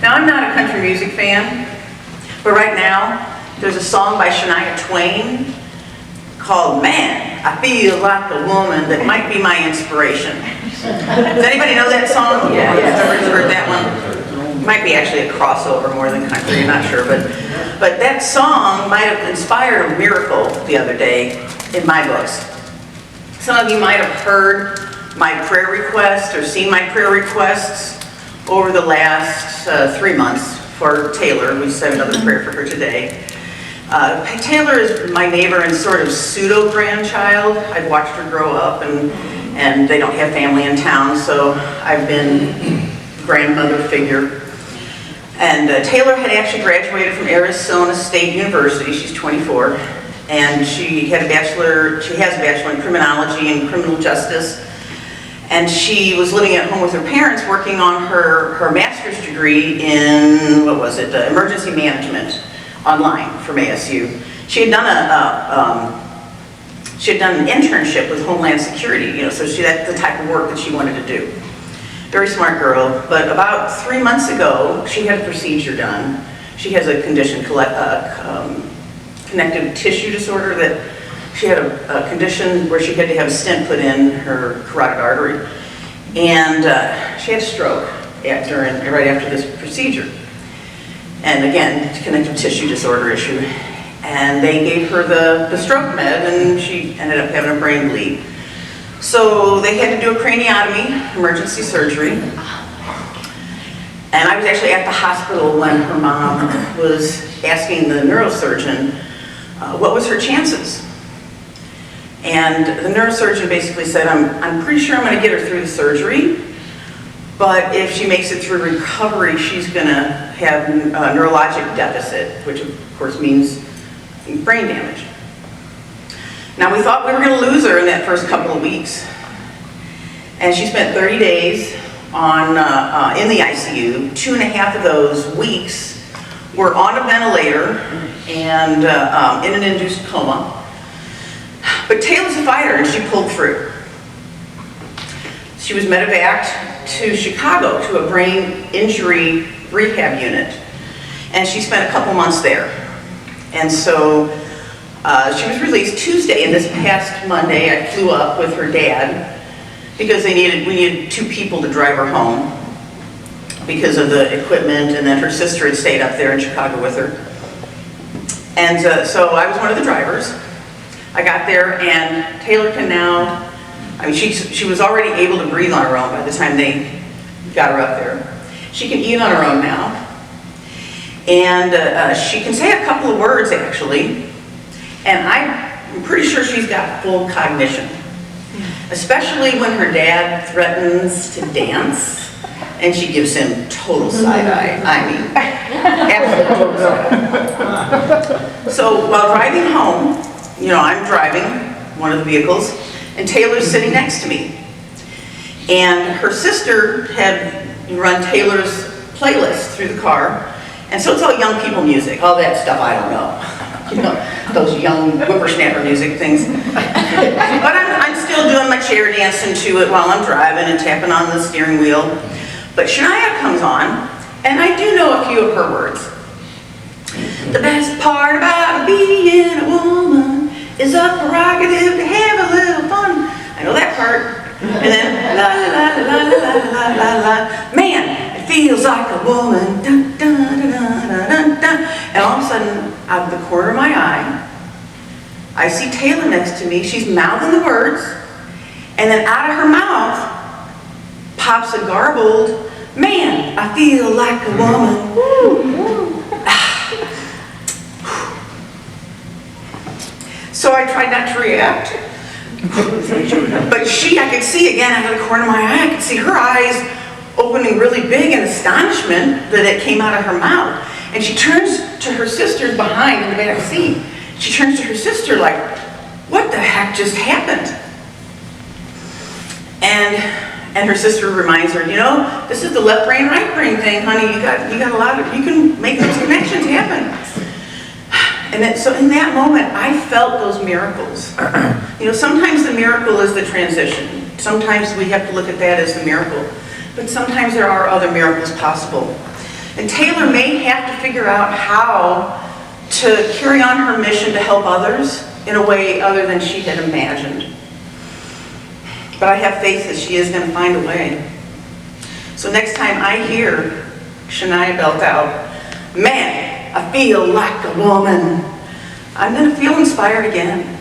Now, I'm not a country music fan, but right now, there's a song by Shania Twain called Man, I Feel Like a Woman, that might be my inspiration. Does anybody know that song? Yeah, I've heard that one. Might be actually a crossover more than country, I'm not sure, but that song might have inspired a miracle the other day in my books. Some of you might have heard my prayer requests or seen my prayer requests over the last 3 months for Taylor. We said another prayer for her today. Taylor is my neighbor and sort of pseudo-grandchild. I've watched her grow up, and they don't have family in town, so I've been grandmother figure. And Taylor had actually graduated from Arizona State University. She's 24, and she has a bachelor in criminology and criminal justice. And she was living at home with her parents working on her master's degree in, emergency management online from ASU. She had done an internship with Homeland Security, so that's the type of work that she wanted to do. Very smart girl, but about 3 months ago, she had a procedure done. She has a condition, connective tissue disorder, that she had a condition where she had to have a stent put in her carotid artery. And she had a stroke right after this procedure. And again, connective tissue disorder issue. And they gave her the stroke med, and she ended up having a brain bleed. So they had to do a craniotomy, emergency surgery. And I was actually at the hospital when her mom was asking the neurosurgeon what was her chances. And the neurosurgeon basically said, I'm pretty sure I'm going to get her through the surgery, but if she makes it through recovery, she's going to have a neurologic deficit, which of course means brain damage. Now, we thought we were going to lose her in that first couple of weeks, and she spent 30 days in the ICU. 2.5 of those weeks were on a ventilator and in an induced coma. But Taylor's a fighter, and she pulled through. She was medevaced to Chicago to a brain injury rehab unit, and she spent a couple months there. And so she was released Tuesday, and this past Monday I flew up with her dad because we needed 2 people to drive her home because of the equipment, and then her sister had stayed up there in Chicago with her. And so I was one of the drivers. I got there, and Taylor can now, she was already able to breathe on her own by the time they got her up there. She can eat on her own now. And she can say a couple of words, actually. And I'm pretty sure she's got full cognition. Especially when her dad threatens to dance, and she gives him total side-eye. I mean, absolute total side-eye. So while driving home, I'm driving one of the vehicles, and Taylor's sitting next to me. And her sister had run Taylor's playlist through the car, and so it's all young people music, all that stuff I don't know. Those young whippersnapper music things. But I'm still doing my chair dancing to it while I'm driving and tapping on the steering wheel. But Shania comes on, and I do know a few of her words. The best part about being a woman is a prerogative to have a little fun. I know that part. And then, la la la la la la la la. Man, it feels like a woman. Dun, dun, dun, dun, dun, dun. And all of a sudden, out of the corner of my eye, I see Taylor next to me. She's mouthing the words, and then out of her mouth pops a garbled, man, I feel like a woman. So I tried not to react. But I could see again out of the corner of my eye, I could see her eyes opening really big in astonishment that it came out of her mouth. And she turns to her sister behind in the back seat. She turns to her sister like, what the heck just happened? And her sister reminds her, this is the left brain, right brain thing, honey. You got a lot of, you can make those connections happen. And so in that moment, I felt those miracles. Sometimes the miracle is the transition. Sometimes we have to look at that as the miracle. But sometimes there are other miracles possible. And Taylor may have to figure out how to carry on her mission to help others in a way other than she had imagined. But I have faith that she is going to find a way. So next time I hear Shania belt out, "Man, I feel like a woman," I'm going to feel inspired again.